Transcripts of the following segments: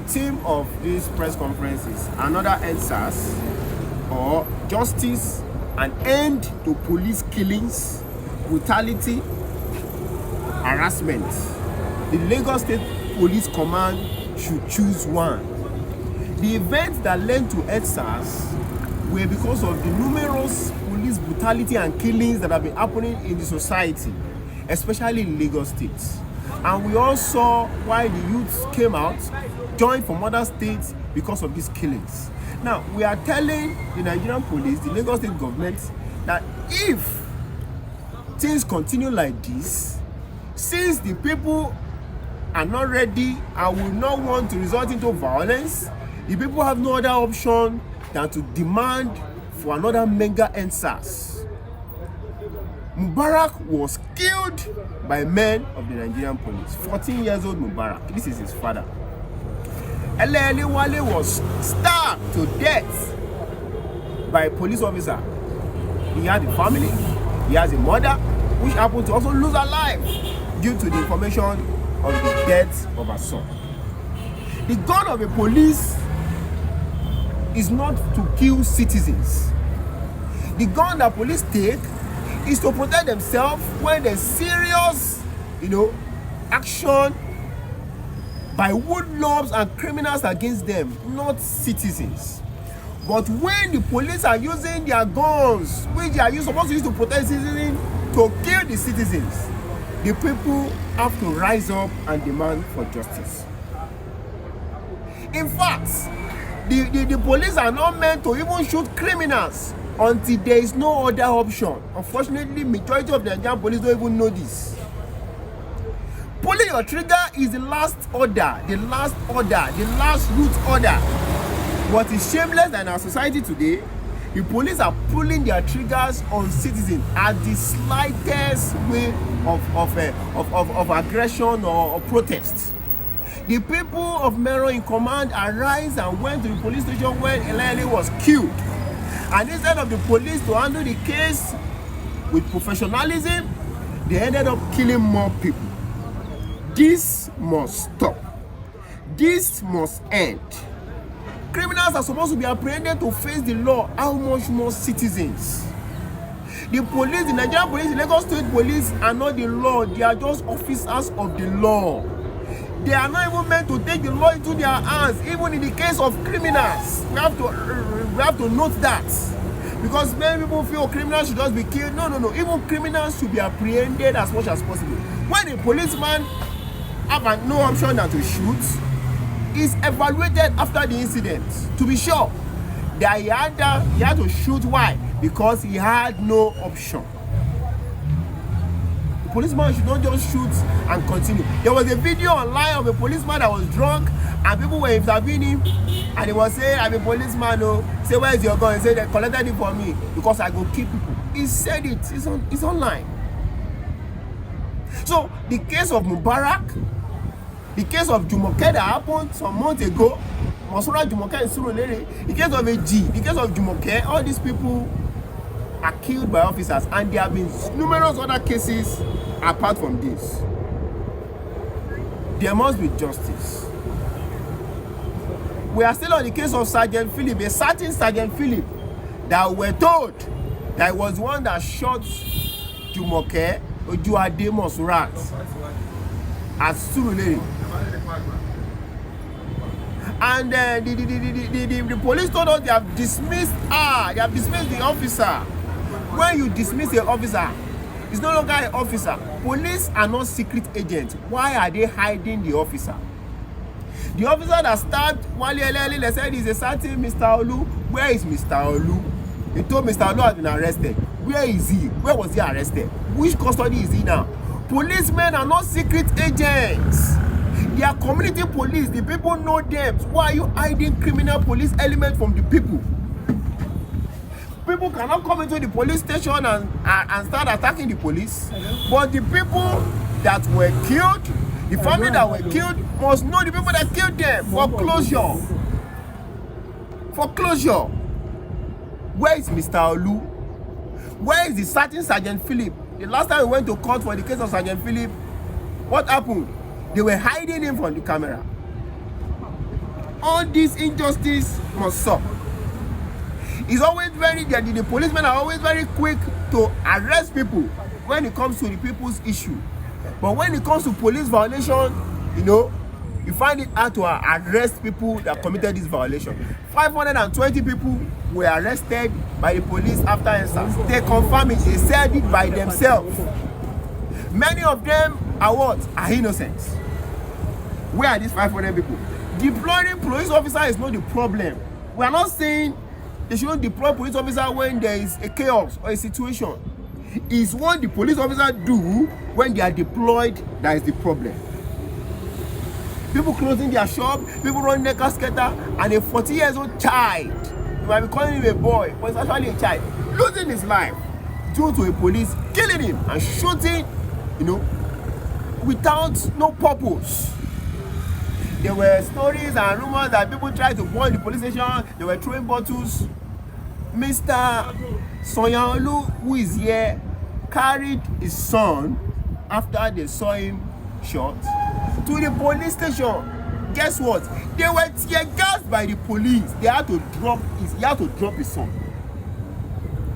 theme of this press conference is another EndSARS, or justice, an end to police killings, brutality, harassment. The Lagos State Police Command should choose one. The events that led to EndSARS were because of the numerous police brutality and killings that have been happening in the society, especially in Lagos State. And we all saw why the youths came out, joined from other states because of these killings. Now, we are telling the Nigerian police, the Lagos State government, that if things continue like this, since the people are not ready and will not want to resort into violence, the people have no other option than to demand for another mega EndSARS. Mubarak was killed by men of the Nigerian police. 14 years old Mubarak, this is his father. Wale was stabbed to death by a police officer. He had a family, he has a mother, which happened to also lose her life due to the information of the death of her son. The gun of a police is not to kill citizens. The gun that police take is to protect themselves when there's serious, action by hoodlums and criminals against them, not citizens. But when the police are using their guns, which they are supposed to use to protect citizens, to kill the citizens, the people have to rise up and demand for justice. In fact, the police are not meant to even shoot criminals until there is no other option. Unfortunately, majority of the Nigerian police don't even know this. Pulling your trigger is the last order, the last root order. What is shameless in our society today, the police are pulling their triggers on citizens at the slightest way of aggression or protest. The people of Mero in command arise and went to the police station when Elele was killed. And instead of the police to handle the case with professionalism, they ended up killing more people. This must stop. This must end. Criminals are supposed to be apprehended to face the law. How much more citizens? The police, the Nigerian police, the Lagos State Police are not the law. They are just officers of the law. They are not even meant to take the law into their hands, even in the case of criminals. We have to note that. Because many people feel criminals should just be killed. No. Even criminals should be apprehended as much as possible. When a policeman have no option than to shoot, is evaluated after the incident to be sure that he had to shoot. Why? Because he had no option. The policeman should not just shoot and continue. There was a video online of a policeman that was drunk and people were intervening and he was saying, I'm a policeman, say where is your gun? He said they collected it for me because I go kill people. He said it, it's online. So the case of Mubarak, the case of Jumoke that happened some months ago, Monsura Jumoke and Surulere, the case of AG, the case of Jumoke, all these people are killed by officers, and there have been numerous other cases apart from this. There must be justice. We are still on the case of Sergeant Philip, a certain Sergeant Philip that we're told that he was the one that shot Jumoke Ojuade Monsurat at Surulere. And the police told us they have dismissed the officer. When you dismiss an officer, it's no longer an officer. Police are not secret agents. Why are they hiding the officer? The officer that stabbed Wale Elele, they said is a certain Mr. Olu. Where is Mr. Olu? They told Mr. Olu has been arrested. Where is he? Where was he arrested? Which custody is he now? Policemen are not secret agents. They are community police. The people know them. Why are you hiding criminal police element from the people? People cannot come into the police station and start attacking the police. But the people that were killed, the family that were killed, must know the people that killed them for closure. For closure. Where is Mr. Olu? Where is the certain Sergeant Philip? The last time we went to court for the case of Sergeant Philip, what happened? They were hiding him from the camera. All this injustice must stop. It's always the policemen are always very quick to arrest people when it comes to the people's issue. But when it comes to police violation, you find it hard to arrest people that committed this violation. 520 people were arrested by the police after instance. They confirm it, they said it by themselves. Many of them are innocent. Where are these 500 people? Deploying police officer is not the problem. We are not saying they shouldn't deploy police officer when there is a chaos or a situation. It's what the police officer do when they are deployed that is the problem. People closing their shop, people running their casketer, and a 40-year-old child, you might be calling him a boy, but it's actually a child, losing his life due to a police killing him and shooting, without no purpose. There were stories and rumors that people tried to burn the police station, they were throwing bottles. Mr. Sonyaolu, who is here, carried his son after they saw him shot to the police station. Guess what? They were tear gassed by the police. He had to drop his son.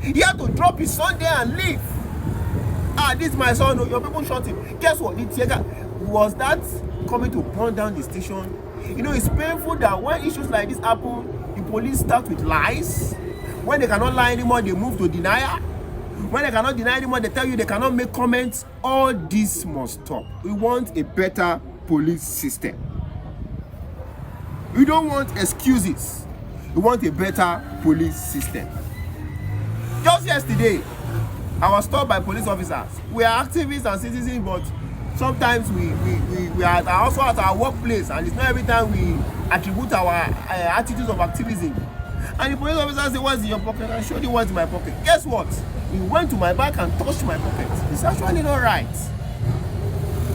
He had to drop his son there and leave. This is my son. Your people shot him. Guess what? The tear gas was that coming to burn down the station. It's painful that when issues like this happen, the police start with lies. When they cannot lie anymore, they move to denial. When they cannot deny anymore, they tell you they cannot make comments. All this must stop. We want a better police system. We don't want excuses. We want a better police system. Just yesterday, I was stopped by police officers. We are activists and citizens, but sometimes we are also at our workplace, and it's not every time we attribute our attitudes of activism. And the police officer said, "What's in your pocket?" I showed you what's in my pocket. Guess what? He went to my back and touched my pocket. It's actually not right.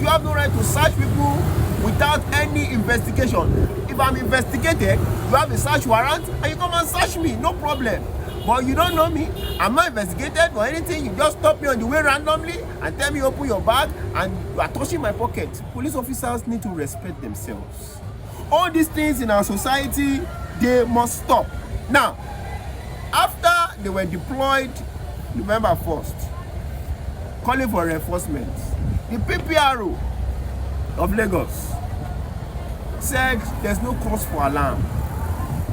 You have no right to search people without any investigation. If I'm investigated, you have a search warrant and you come and search me, no problem. But you don't know me, I'm not investigated for anything. You just stop me on the way randomly and tell me open your bag and you are touching my pocket. Police officers need to respect themselves. All these things in our society, they must stop. Now, after they were deployed November 1st, calling for reinforcements, the PPRO of Lagos said there's no cause for alarm,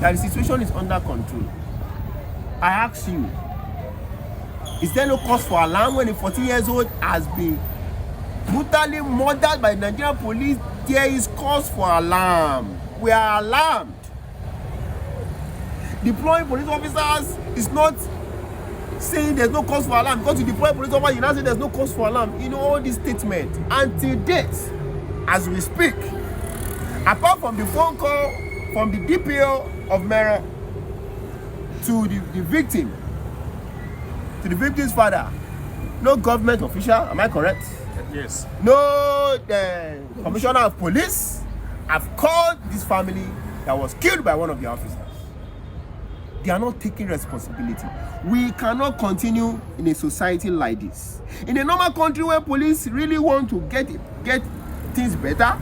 that the situation is under control. I ask you, is there no cause for alarm when a 40-year-old has been brutally murdered by the Nigerian police? There is cause for alarm. We are alarmed. Deploying police officers is not saying there's no cause for alarm. Because you deploy police officers, you now say there's no cause for alarm. All these statements. Until date, as we speak, apart from the phone call from the DPO of Mera to the victim, to the victim's father, no government official, am I correct? Yes. No commissioner of police have called this family that was killed by one of the officers. They are not taking responsibility. We cannot continue in a society like this. In a normal country where police really want to get things better,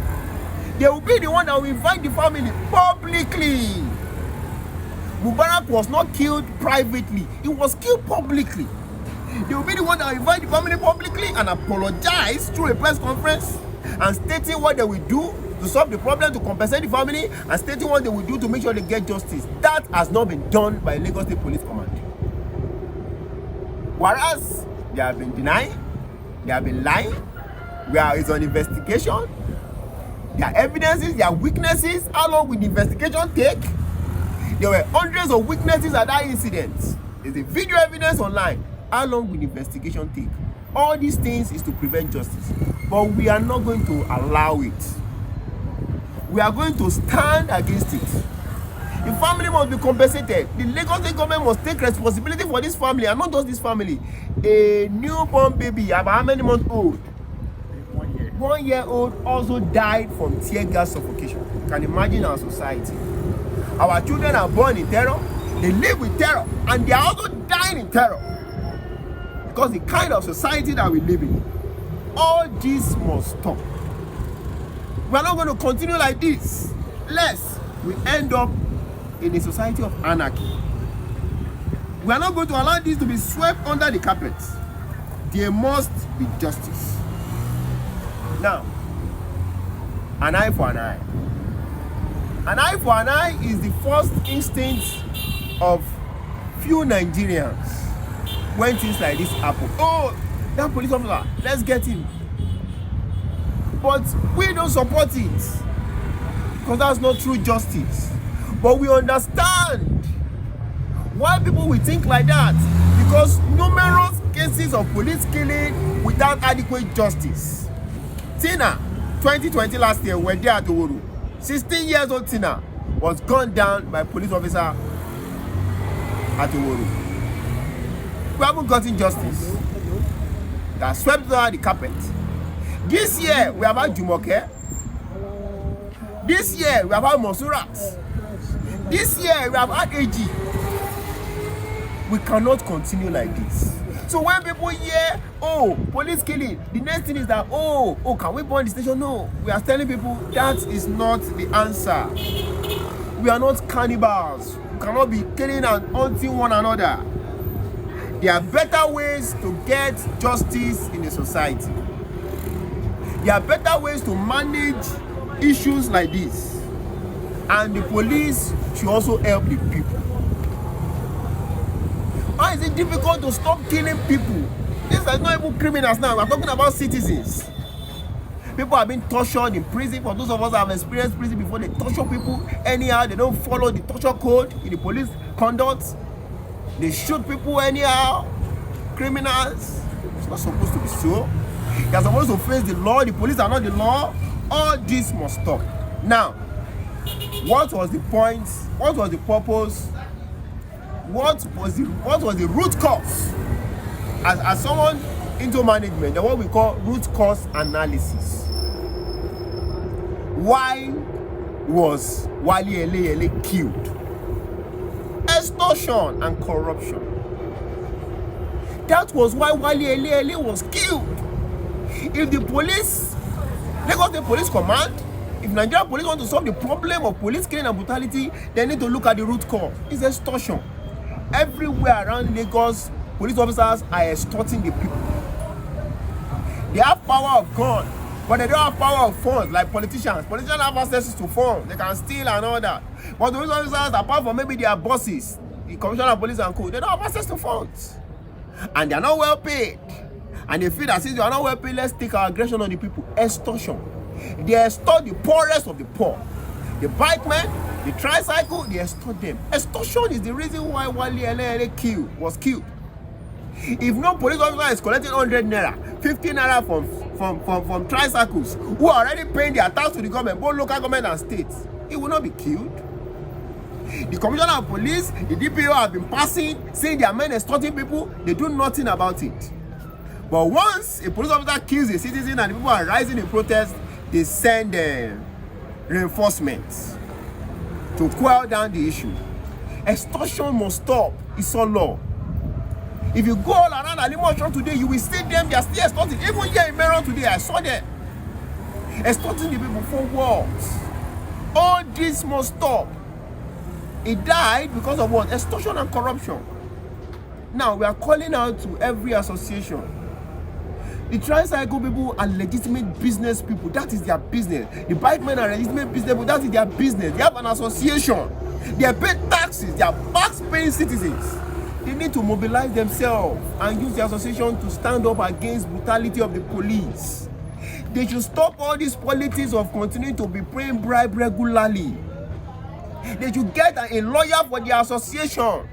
they will be the one that will invite the family publicly. Mubarak was not killed privately. He was killed publicly. They will be the one that will invite the family publicly and apologize through a press conference and stating what they will do to solve the problem, to compensate the family, and stating what they will do to make sure they get justice. That has not been done by Lagos State Police Command. Whereas they have been denying, they have been lying, it's on investigation, there are evidences, there are weaknesses. How long will the investigation take? There were hundreds of witnesses at that incident. There's a video evidence online. How long will the investigation take? All these things is to prevent justice. But we are not going to allow it. We are going to stand against it. The family must be compensated. The Lagos State government must take responsibility for this family, and not just this family. A newborn baby, about how many months old? 1 year old also died from tear gas suffocation. You can imagine our society. Our children are born in terror, they live with terror, and they are also dying in terror. Because the kind of society that we live in, all this must stop. We are not going to continue like this. we end up in a society of anarchy. We are not going to allow this to be swept under the carpet. There must be justice. Now, an eye for an eye. An eye for an eye is the first instinct of few Nigerians when things like this happen. Oh, that police officer, let's get him. But we don't support it because that's not true justice. But we understand why people will think like that, because numerous cases of police killing without adequate justice. Tina, 2020 last year, were there at Oworu. 16 years old Tina was gunned down by a police officer at Oworu. We haven't gotten justice. That swept under the carpet. This year we have had Jumoke. This year we have had Monsurat. This year we have had AG. We cannot continue like this. So when people hear, oh, police killing, the next thing is that, oh, can we burn the station? No, we are telling people that is not the answer. We are not cannibals. We cannot be killing and hunting one another. There are better ways to get justice in a society. There are better ways to manage issues like this. And the police should also help the people. Why is it difficult to stop killing people? These are not even criminals now. We're talking about citizens. People have been tortured in prison. For those of us that have experienced prison before, they torture people anyhow. They don't follow the torture code in the police conduct. They shoot people anyhow. Criminals. It's not supposed to be so. They are supposed to face the law. The police are not the law. All this must stop. Now, what was the point? What was the purpose? What was the root cause? As someone into management, the what we call root cause analysis. Why was Wale Eleyele killed? Extortion and corruption. That was why Wale Eleyele was killed. If the police, Lagos State Police Command, if Nigerian police want to solve the problem of police killing and brutality, they need to look at the root cause. It's extortion. Everywhere around Lagos, police officers are extorting the people. They have power of gun, but they don't have power of funds like politicians. Politicians have access to funds. They can steal and all that. But the police officers, apart from maybe their bosses, the commissioner of police and co, they don't have access to funds. And they are not well paid. And they feel that since they are not well paid, let's take our aggression on the people. Extortion. They extort the poorest of the poor. The bikemen, the tricycle, they extort them. Extortion is the reason why Wale Eleyele was killed. If no police officer is collecting 100 naira, 50 naira from tricycles who are already paying their tax to the government, both local government and state, he will not be killed. The commissioner of police, the DPO have been passing, saying their men extorting people, they do nothing about it. But once a police officer kills a citizen and the people are rising in protest, they send reinforcements to quell down the issue. Extortion must stop. It's all law. If you go all around Alimosho today, you will see them. They are still extorting. Even here in Meron today, I saw them extorting the people for what? All this must stop. It died because of what? Extortion and corruption. Now we are calling out to every association. The tricycle people are legitimate business people. That is their business. The bike men are legitimate business people. That is their business. They have an association. They pay taxes. They are tax-paying citizens. They need to mobilize themselves and use the association to stand up against brutality of the police. They should stop all these politics of continuing to be paying bribe regularly. They should get a lawyer for their association.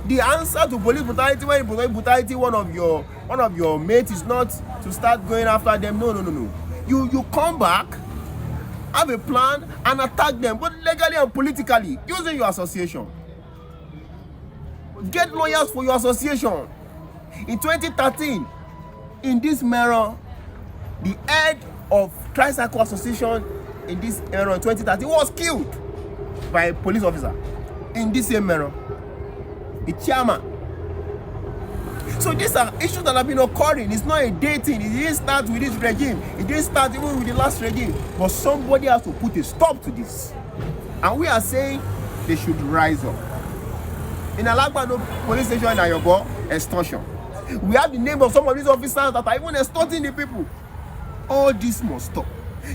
The answer to police brutality, when brutality one of your mates, is not to start going after them. No. You come back, have a plan, and attack them, both legally and politically, using your association. Get lawyers for your association. In 2013, in this mirror, the head of Tricycle Association in this mirror in 2013 was killed by a police officer in this same mirror. The chairman. So these are issues that have been occurring. It's not a day thing. It didn't start with this regime. It didn't start even with the last regime. But somebody has to put a stop to this. And we are saying they should rise up. In Alagbado police station in Ayobo, extortion. We have the name of some of these officers that are even extorting the people. All this must stop.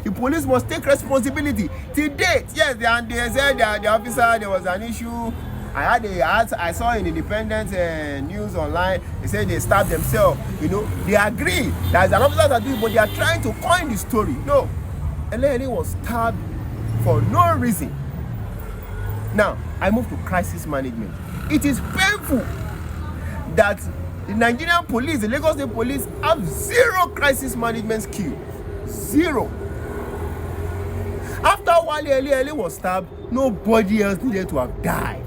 The police must take responsibility. Till date, yes, they said that the officer, there was an issue. I saw in independent news online, they said they stabbed themselves. They agree that an officer that do it, but they are trying to coin the story. No, Eleni was stabbed for no reason. Now, I move to crisis management. It is painful that the Nigerian police, the Lagos State Police, have zero crisis management skill. Zero. After Wale Eli was stabbed, nobody else needed to have died.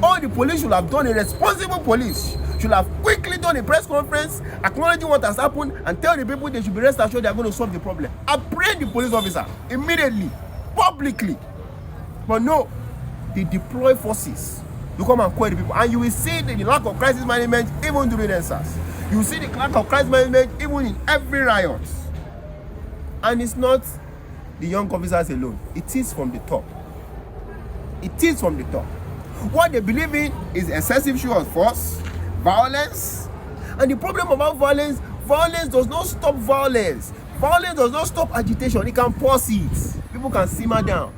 All the police should have done, a responsible police should have quickly done a press conference, acknowledging what has happened, and tell the people they should be rest assured they are going to solve the problem. Apprehend the police officer immediately, publicly. But no, they deploy forces to come and query the people. And you will see the lack of crisis management even during NSAS. You will see the lack of crisis management even in every riot. And it's not the young officers alone. It is from the top. It is from the top. What they believe in is excessive show of force, violence. And the problem about violence does not stop violence. Violence does not stop agitation. It can pause it. People can simmer down.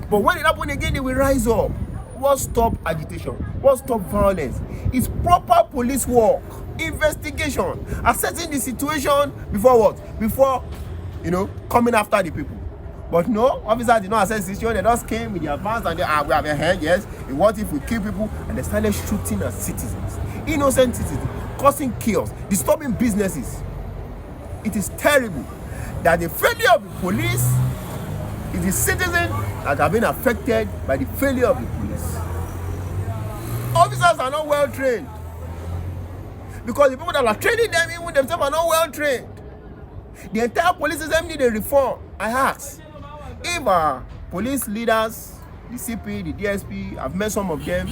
But when it happens again, they will rise up. What stop agitation? What stop violence? It's proper police work, investigation, assessing the situation before what? Before, coming after the people. But no, officers did not assess the situation. They just came with their vans and we have a head, yes. What if we kill people? And they started shooting at citizens, innocent citizens, causing chaos, disturbing businesses. It is terrible that the failure of the police is the citizens that have been affected by the failure of the police. Officers are not well trained because the people that are training them, even themselves, are not well trained. The entire police system need a reform. I ask, if our police leaders, the CP, the DSP, I've met some of them,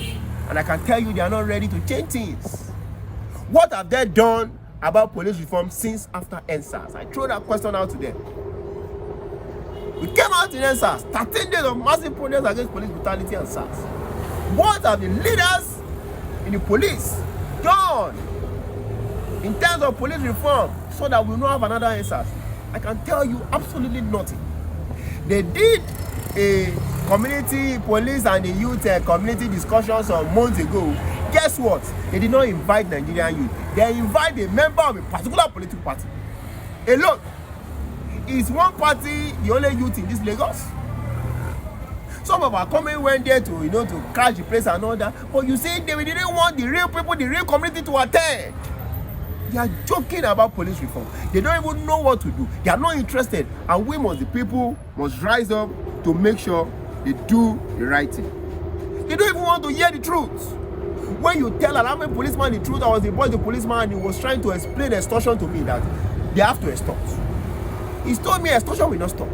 and I can tell you they are not ready to change things. What have they done about police reform since after NSAS? I throw that question out to them. We came out in NSAS, 13 days of massive protest against police brutality and SARS. What have the leaders in the police done in terms of police reform so that we will not have another NSAS? I can tell you absolutely nothing. They did a community police and the youth community discussion some months ago. Guess what? They did not invite Nigerian youth. They invite a member of a particular political party alone. Is one party the only youth in this Lagos? Some of our comment went there to to crash the place and all that. But you see, they didn't want the real people, the real community to attend. They are joking about police reform. They don't even know what to do. They are not interested. And we the people must rise up to make sure they do the right thing. They don't even want to hear the truth. When you tell an army policeman the truth, I was the policeman and he was trying to explain extortion to me that they have to extort. He told me extortion will not stop.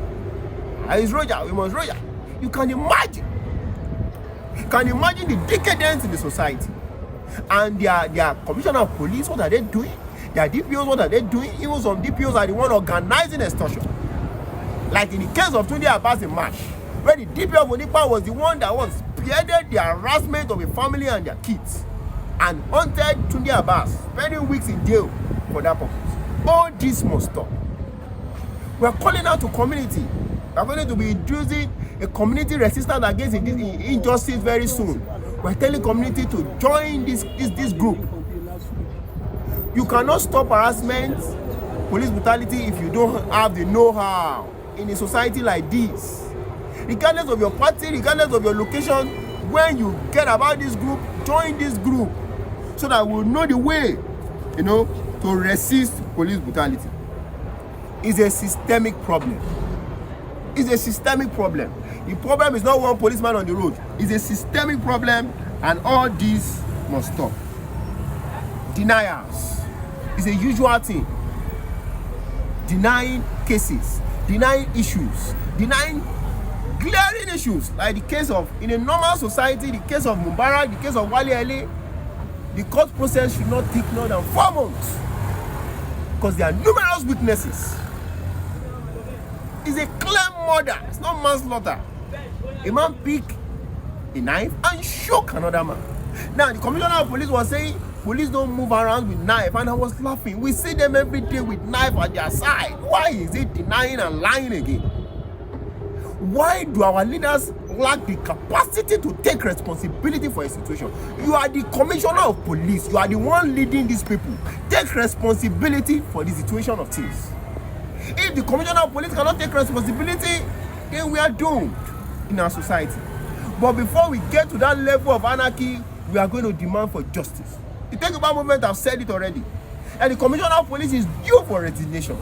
It's Roger, we must Roger. You can imagine. The decadence in the society. And their commissioner of police, what are they doing? Their DPOs, what are they doing? Even some DPOs are the one organizing extortion. Like in the case of Tunde Abbas in March, where the DPO of Onipa was the one that was spearheaded the harassment of a family and their kids and hunted Tunde Abbas, spending weeks in jail for that purpose. All this must stop. We are calling out to community. We are going to be introducing a community resistance against injustice very soon. We are telling community to join this group. You cannot stop harassment, police brutality if you don't have the know-how in a society like this. Regardless of your party, regardless of your location, when you get about this group, join this group so that we'll know the way, to resist police brutality. It's a systemic problem. It's a systemic problem. The problem is not one policeman on the road. It's a systemic problem, and all this must stop. Denials is a usual thing. Denying cases, denying issues, denying glaring issues, like the case of, in a normal society, the case of Mubarak, the case of Wale Ali, the court process should not take more than 4 months because there are numerous witnesses. It's a clear murder. It's not manslaughter. A man picked a knife and shook another man. Now, the commissioner of police was saying, police don't move around with knife, and I was laughing. We see them every day with knife at their side. Why is it denying and lying again? Why do our leaders lack the capacity to take responsibility for a situation? You are the commissioner of police. You are the one leading these people. Take responsibility for the situation of things. If the commissioner of police cannot take responsibility, then we are doomed in our society. But before we get to that level of anarchy, we are going to demand for justice. The Take Over movement have said it already. And the commissioner of police is due for resignation.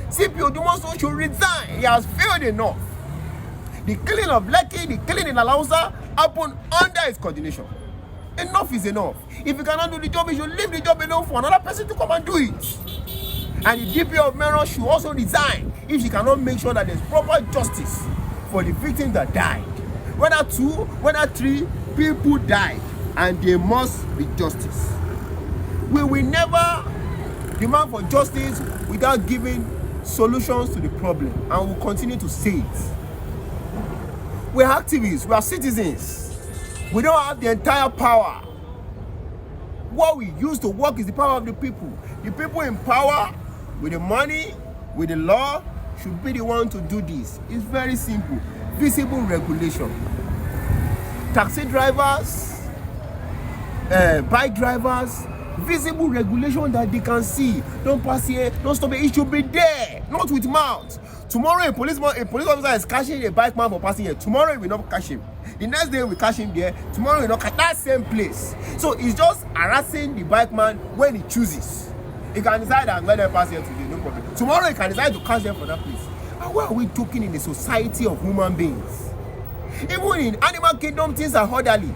CPO Dumoso should resign. He has failed enough. The killing of Lekki, the killing in Alausa happened under his coordination. Enough is enough. If he cannot do the job, he should leave the job alone for another person to come and do it. And the DP of Meron should also resign if she cannot make sure that there's proper justice for the victims that died. Whether 2, whether 3 people died, and there must be justice. We will never demand for justice without giving solutions to the problem, and we'll continue to say it. We're activists, we are citizens. We don't have the entire power. What we use to work is the power of the people. The people in power, with the money, with the law, should be the one to do this. It's very simple. Visible regulation. Taxi drivers, bike drivers, visible regulation that they can see. Don't pass here, don't stop it. It should be there, not with mouth. Tomorrow a police officer is catching a bike man for passing here. Tomorrow we will not catch him. The next day we catch him there. Tomorrow we will not catch that same place. So it's just harassing the bike man when he chooses. He can decide and let them pass here today, no problem. Tomorrow he can decide to catch them for that place. And why are we talking in a society of human beings? Even in animal kingdom, things are orderly.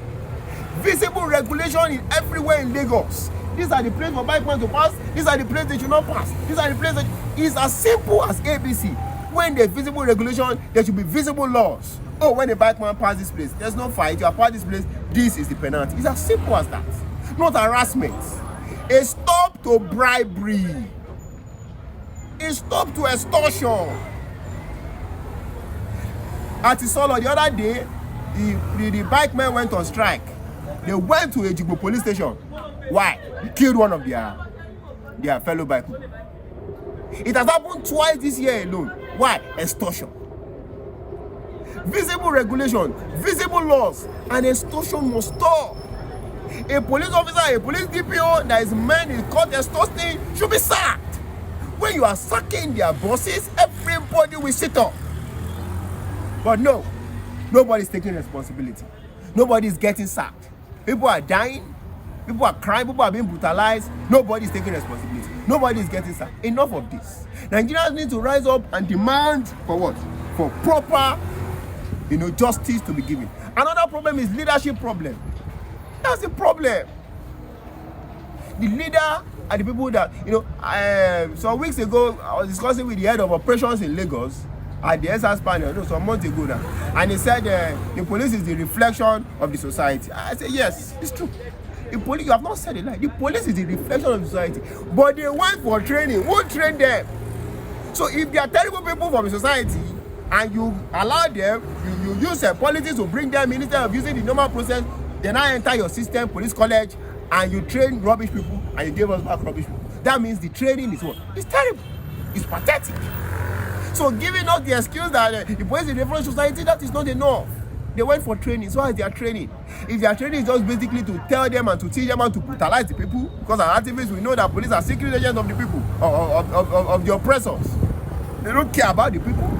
Visible regulation is everywhere in Lagos. These are the places for bike men to pass. These are the places they should not pass. These are the places that it's as simple as ABC. When there's visible regulation, there should be visible laws. Oh, when a bike man passes this place, there's no fight. You have passed this place, this is the penalty. It's as simple as that. Not harassment. A stop to bribery. A stop to extortion. At Isolo the other day, the bike men went on strike. They went to a Ejigbo police station. Why? They killed one of their fellow bike men. It has happened twice this year alone. Why? Extortion. Visible regulation, visible laws, and extortion must stop. A police officer, a police DPO that is men in court extorting should be sacked. When you are sacking their bosses, everybody will sit up. But no, nobody is taking responsibility. Nobody is getting sacked. People are dying. People are crying. People are being brutalized. Nobody is taking responsibility. Nobody is getting sacked. Enough of this. Nigerians need to rise up and demand for what? For proper, justice to be given. Another problem is leadership problem. That's the problem. The leader are the people that, some weeks ago, I was discussing with the head of operations in Lagos at the SRS panel, some months ago now, and he said the police is the reflection of the society. I said, yes, it's true. The police, you have not said it like the police is the reflection of the society, but they went for training. Who trained them? So if they are terrible people from the society and you allow them, you use politics to bring them in instead of using the normal process, they now enter your system, police college, and you train rubbish people and you give us back rubbish people. That means the training is what? It's terrible. It's pathetic. So giving us the excuse that the police is the reflection of society, that is not enough. They went for training. So how is their training? If their training is just basically to tell them and to teach them how to brutalize the people, because as activists we know that police are secret agents of the people, of the oppressors. They don't care about the people.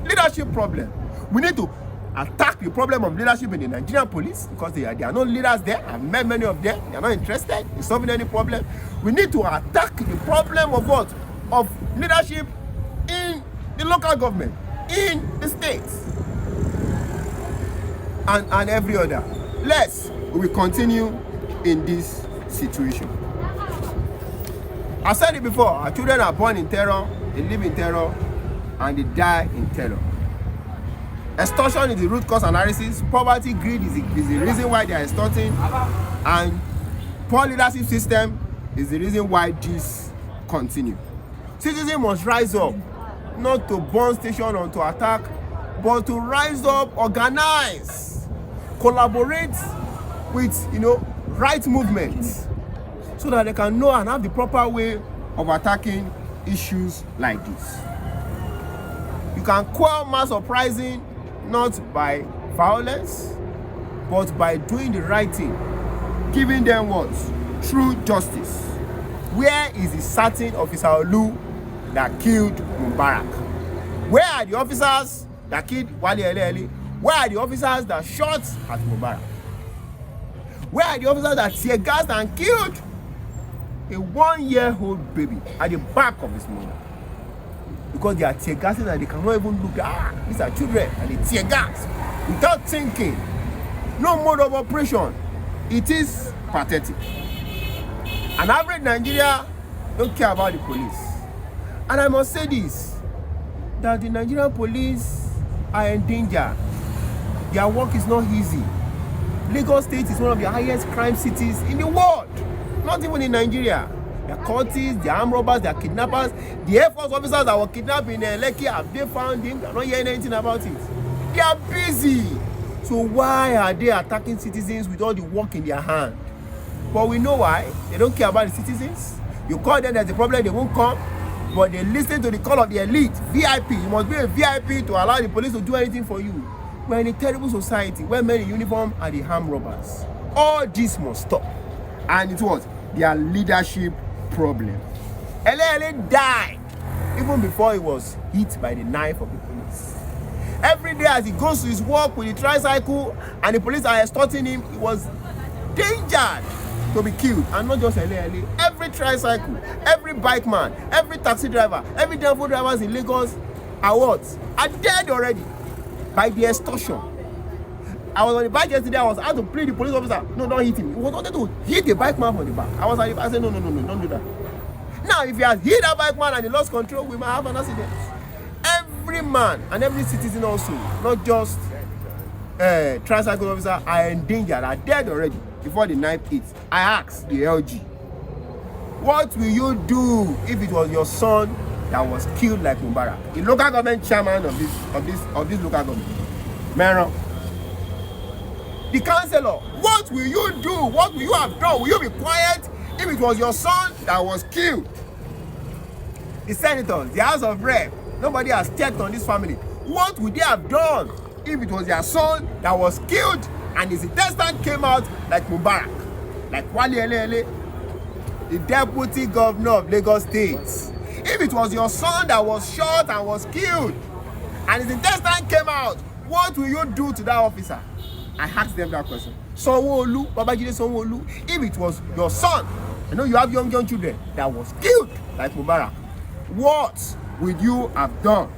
Leadership problem. We need to attack the problem of leadership in the Nigerian police because they are no leaders there. I've met many of them. They are not interested in solving any problem. We need to attack the problem of what? Of leadership in the local government, in the states, and every other. We will continue in this situation. I said it before, our children are born in terror, they live in terror, and they die in terror. Extortion is the root cause analysis. Poverty, greed is the reason why they are extorting, and poor leadership system is the reason why this continue. Citizens must rise up, not to burn station or to attack but to rise up, organize, collaborate with, right movements, so that they can know and have the proper way of attacking issues like this. You can quell mass uprising not by violence, but by doing the right thing, giving them what? True justice. Where is the certain officer Olu that killed Mubarak? Where are the officers that killed Wale Ele? Where are the officers that shot at Mubarak? Where are the officers that tear gassed and killed a 1-year-old baby at the back of his mother? Because they are tear gassing and they cannot even look at, these are children, and they tear gas without thinking. No mode of operation. It is pathetic. An average Nigeria don't care about the police. And I must say this, that the Nigerian police are in danger. Their work is not easy. Lagos State is one of the highest crime cities in the world. Not even in Nigeria. They are cultists, they are armed robbers, they are kidnappers. The Air Force officers that were kidnapped in Lekki, have they found him? They are not hearing anything about it. They are busy. So why are they attacking citizens with all the work in their hand? But we know why. They don't care about the citizens. You call them, there's a problem, they won't come. But they listen to the call of the elite, VIP. You must be a VIP to allow the police to do anything for you. We're in a terrible society where men in uniform are the armed robbers. All this must stop. And it was their leadership problem. Ele died even before he was hit by the knife of the police. Every day as he goes to his work with the tricycle and the police are extorting him, he was endangered to be killed. And not just Ele. Every tricycle, every bike man, every taxi driver, every delivery drivers in Lagos are what? Are dead already by the extortion. I was on the bike yesterday. I was out to plead the police officer. No, don't hit him. He was wanted to hit the bike man from the back. I said, no, don't do that. Now, if he has hit that bike man and he lost control, we might have an accident. Every man and every citizen also, not just tricycle officer, are in danger, are dead already before the knife hits. I asked the LG, what will you do if it was your son that was killed like Mubarak? The local government chairman of this local government, Mero. The councillor, what will you do? What will you have done? Will you be quiet if it was your son that was killed? The senators, the House of Rep, nobody has checked on this family. What would they have done if it was their son that was killed and his intestine came out like Mubarak, like Wale Ele, the deputy governor of Lagos State? If it was your son that was shot and was killed and his intestine came out, what will you do to that officer? I asked them that question. Sanwo-Olu, Babajide Sanwo-Olu, if it was your son, I know you have young children, that was killed like Mubarak, what would you have done?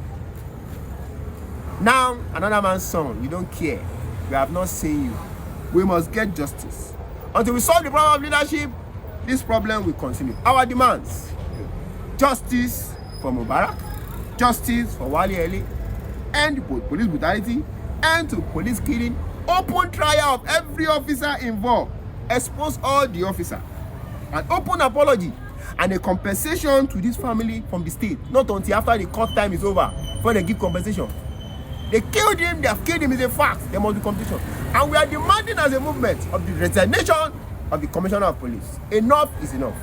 Now, another man's son, you don't care. We have not seen you. We must get justice. Until we solve the problem of leadership, this problem will continue. Our demands: justice for Mubarak, justice for Wale Ele, end police brutality, end to police killing, open trial of every officer involved, expose all the officers, an open apology and a compensation to this family from the state, not until after the court time is over before they give compensation. They killed him, they have killed him, is a fact. There must be compensation. And we are demanding as a movement of the resignation of the Commissioner of Police. Enough is enough.